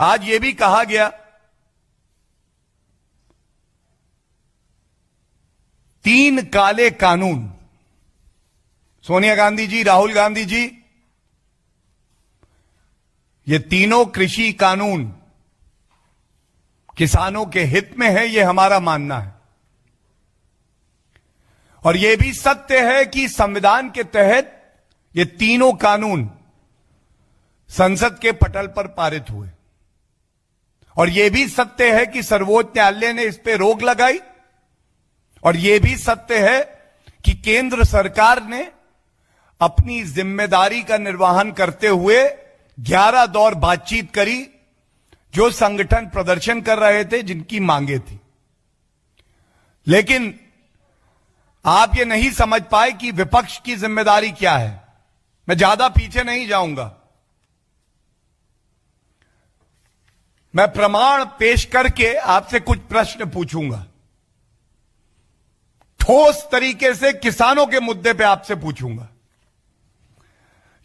आज यह भी कहा गया 3 काले कानून, सोनिया गांधी जी, राहुल गांधी जी, ये तीनों कृषि कानून किसानों के हित में है, यह हमारा मानना है। और यह भी सत्य है कि संविधान के तहत ये तीनों कानून संसद के पटल पर पारित हुए। और यह भी सत्य है कि सर्वोच्च न्यायालय ने इस पर रोक लगाई। और यह भी सत्य है कि केंद्र सरकार ने अपनी जिम्मेदारी का निर्वहन करते हुए 11 दौर बातचीत करी, जो संगठन प्रदर्शन कर रहे थे, जिनकी मांगे थी। लेकिन आप ये नहीं समझ पाए कि विपक्ष की जिम्मेदारी क्या है। मैं ज्यादा पीछे नहीं जाऊंगा, मैं प्रमाण पेश करके आपसे कुछ प्रश्न पूछूंगा, ठोस तरीके से किसानों के मुद्दे पे आपसे पूछूंगा।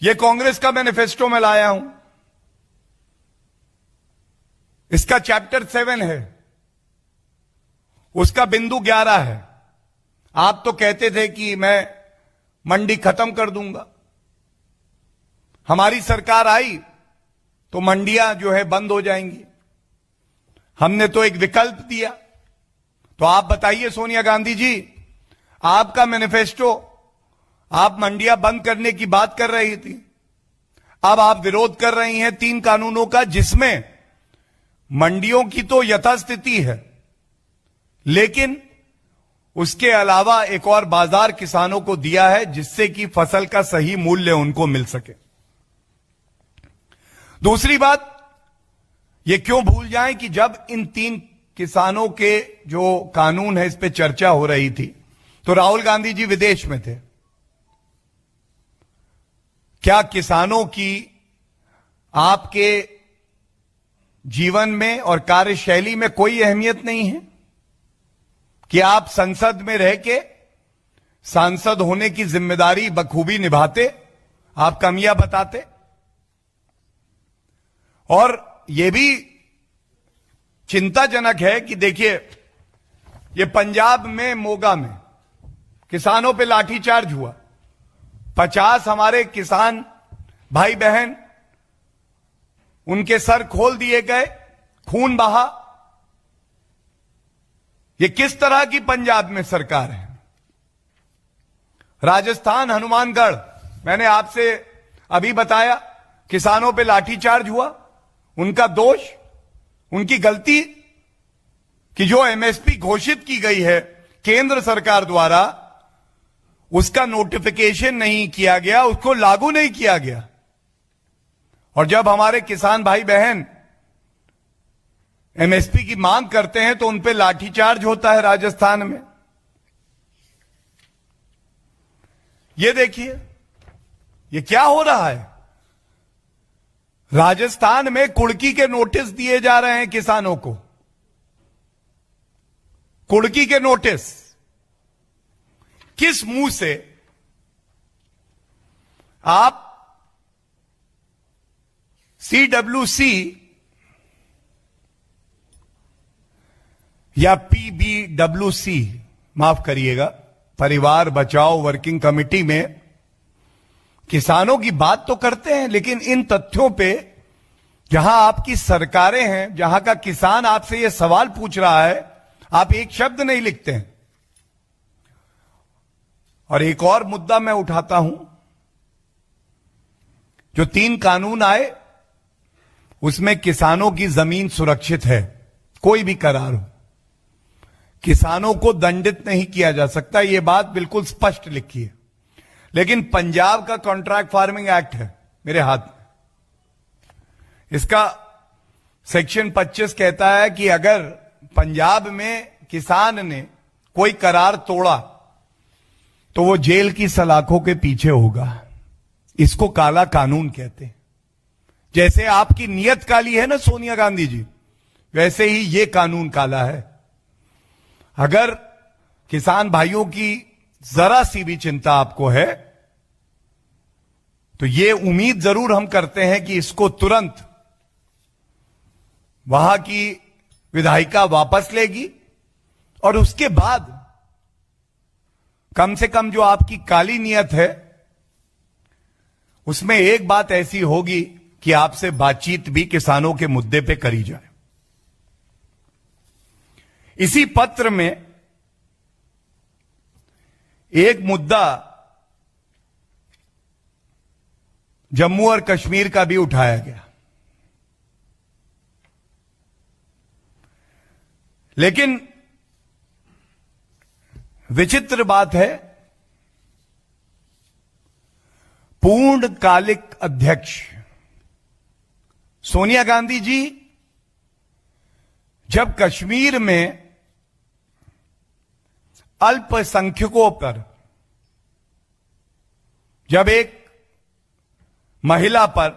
यह कांग्रेस का मैनिफेस्टो में लाया हूं, इसका चैप्टर 7 है, उसका बिंदु 11 है। आप तो कहते थे कि मैं मंडी खत्म कर दूंगा, हमारी सरकार आई तो मंडियां जो है बंद हो जाएंगी। हमने तो एक विकल्प दिया। तो आप बताइए सोनिया गांधी जी, आपका मैनिफेस्टो, आप मंडियां बंद करने की बात कर रही थी, अब आप विरोध कर रही हैं 3 कानूनों का, जिसमें मंडियों की तो यथास्थिति है, लेकिन उसके अलावा एक और बाजार किसानों को दिया है, जिससे कि फसल का सही मूल्य उनको मिल सके। दूसरी बात, ये क्यों भूल जाएं कि जब इन 3 किसानों के जो कानून है इस पे चर्चा हो रही थी, तो राहुल गांधी जी विदेश में थे। क्या किसानों की आपके जीवन में और कार्यशैली में कोई अहमियत नहीं है कि आप संसद में रह के सांसद होने की जिम्मेदारी बखूबी निभाते, आप कमियां बताते? और यह भी चिंताजनक है कि देखिए, ये पंजाब में मोगा में किसानों पे लाठीचार्ज हुआ, 50 हमारे किसान भाई बहन, उनके सर खोल दिए गए, खून बहा। ये किस तरह की पंजाब में सरकार है? राजस्थान हनुमानगढ़, मैंने आपसे अभी बताया, किसानों पे लाठीचार्ज हुआ, उनका दोष, उनकी गलती कि जो एमएसपी घोषित की गई है केंद्र सरकार द्वारा, उसका नोटिफिकेशन नहीं किया गया, उसको लागू नहीं किया गया। और जब हमारे किसान भाई बहन एमएसपी की मांग करते हैं तो उन पे लाठीचार्ज होता है राजस्थान में। ये देखिए, ये क्या हो रहा है? राजस्थान में कुड़की के नोटिस दिए जा रहे हैं किसानों को, कुड़की के नोटिस। किस मुंह से आप सीडब्ल्यूसी या पीबीडब्ल्यूसी, माफ करिएगा, परिवार बचाओ वर्किंग कमेटी में किसानों की बात तो करते हैं, लेकिन इन तथ्यों पे जहां आपकी सरकारें हैं, जहां का किसान आपसे यह सवाल पूछ रहा है, आप एक शब्द नहीं लिखते हैं। और एक और मुद्दा मैं उठाता हूं, जो 3 कानून आए उसमें किसानों की जमीन सुरक्षित है, कोई भी करार हो, किसानों को दंडित नहीं किया जा सकता, यह बात बिल्कुल स्पष्ट लिखी है। लेकिन पंजाब का कॉन्ट्रैक्ट फार्मिंग एक्ट है मेरे हाथ में, इसका सेक्शन 25 कहता है कि अगर पंजाब में किसान ने कोई करार तोड़ा तो वो जेल की सलाखों के पीछे होगा। इसको काला कानून कहते हैं। जैसे आपकी नियत काली है ना सोनिया गांधी जी, वैसे ही ये कानून काला है। अगर किसान भाइयों की जरा सी भी चिंता आपको है तो ये उम्मीद जरूर हम करते हैं कि इसको तुरंत वहां की विधायिका वापस लेगी और उसके बाद कम से कम जो आपकी काली नीयत है उसमें एक बात ऐसी होगी कि आपसे बातचीत भी किसानों के मुद्दे पे करी जाए। इसी पत्र में एक मुद्दा जम्मू और कश्मीर का भी उठाया गया, लेकिन विचित्र बात है, पूर्णकालिक अध्यक्ष सोनिया गांधी जी जब कश्मीर में अल्पसंख्यकों पर, जब एक महिला पर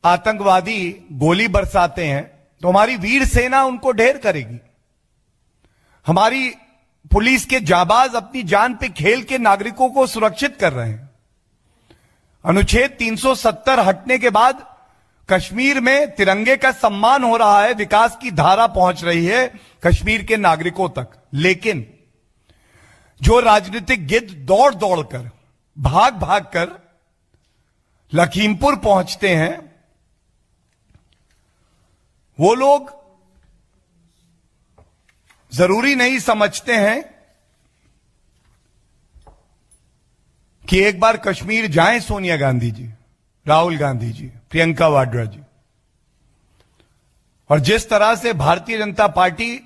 आतंकवादी गोली बरसाते हैं तो हमारी वीर सेना उनको ढेर करेगी। हमारी पुलिस के जाबाज अपनी जान पे खेल के नागरिकों को सुरक्षित कर रहे हैं। अनुच्छेद 370 हटने के बाद कश्मीर में तिरंगे का सम्मान हो रहा है, विकास की धारा पहुंच रही है कश्मीर के नागरिकों तक। लेकिन जो राजनीतिक गिद्ध दौड़ दौड़ कर, भाग भाग कर लखीमपुर पहुंचते हैं, वो लोग जरूरी नहीं समझते हैं कि एक बार कश्मीर जाएं सोनिया गांधी जी, राहुल गांधी जी, प्रियंका वाड्रा जी। और जिस तरह से भारतीय जनता पार्टी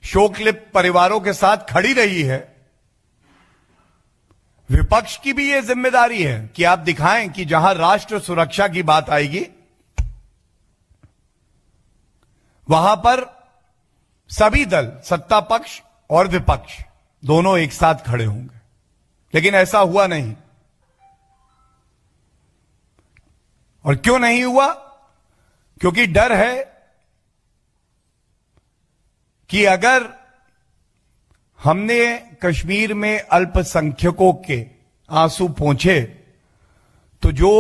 शोकलिप्त परिवारों के साथ खड़ी रही है, विपक्ष की भी यह जिम्मेदारी है कि आप दिखाएं कि जहां राष्ट्र सुरक्षा की बात आएगी वहां पर सभी दल, सत्ता पक्ष और विपक्ष दोनों एक साथ खड़े होंगे। लेकिन ऐसा हुआ नहीं। और क्यों नहीं हुआ? क्योंकि डर है कि अगर हमने कश्मीर में अल्पसंख्यकों के आंसू पोंछे तो जो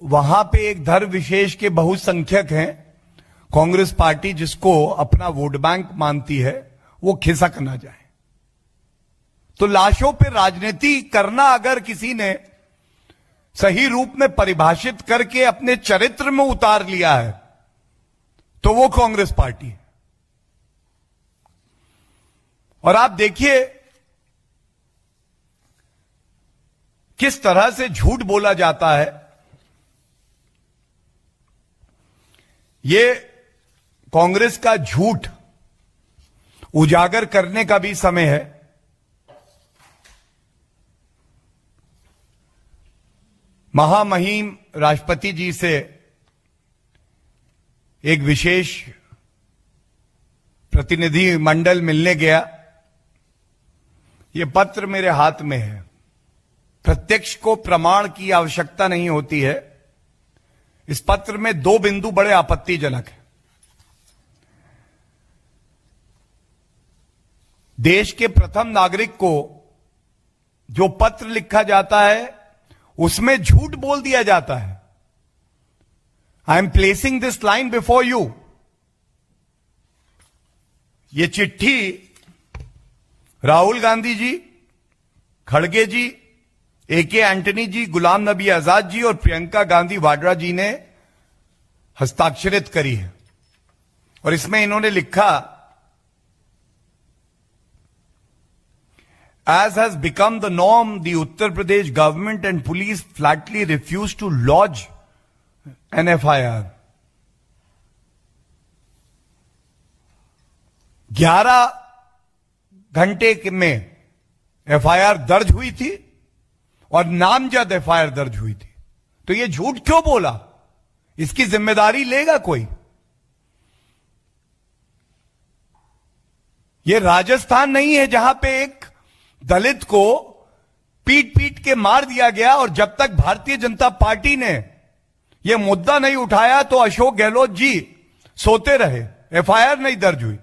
वहां पे एक धर्म विशेष के बहुसंख्यक हैं, कांग्रेस पार्टी जिसको अपना वोट बैंक मानती है, वो खिसक ना जाए। तो लाशों पे राजनीति करना अगर किसी ने सही रूप में परिभाषित करके अपने चरित्र में उतार लिया है तो वो कांग्रेस पार्टी है। और आप देखिए किस तरह से झूठ बोला जाता है। ये कांग्रेस का झूठ उजागर करने का भी समय है। महामहिम राष्ट्रपति जी से एक विशेष प्रतिनिधि मंडल मिलने गया। यह पत्र मेरे हाथ में है। प्रत्यक्ष को प्रमाण की आवश्यकता नहीं होती है। इस पत्र में 2 बिंदु बड़े आपत्तिजनक हैं। देश के प्रथम नागरिक को जो पत्र लिखा जाता है उसमें झूठ बोल दिया जाता है। I am placing this line before you. ये चिट्ठी राहुल गांधी जी, खड़गे जी, एके एंटनी जी, गुलाम नबी आजाद जी और प्रियंका गांधी वाड्रा जी ने हस्ताक्षरित करी है। और इसमें इन्होंने लिखा, as has become the norm, the Uttar Pradesh government and police flatly refuse to lodge an FIR. 11 घंटे में FIR दर्ज हुई थी और नामजद FIR दर्ज हुई थी। तो ये झूठ क्यों बोला? इसकी जिम्मेदारी लेगा कोई? ये राजस्थान नहीं है जहां पे एक दलित को पीट पीट के मार दिया गया और जब तक भारतीय जनता पार्टी ने यह मुद्दा नहीं उठाया तो अशोक गहलोत जी सोते रहे, FIR नहीं दर्ज हुई।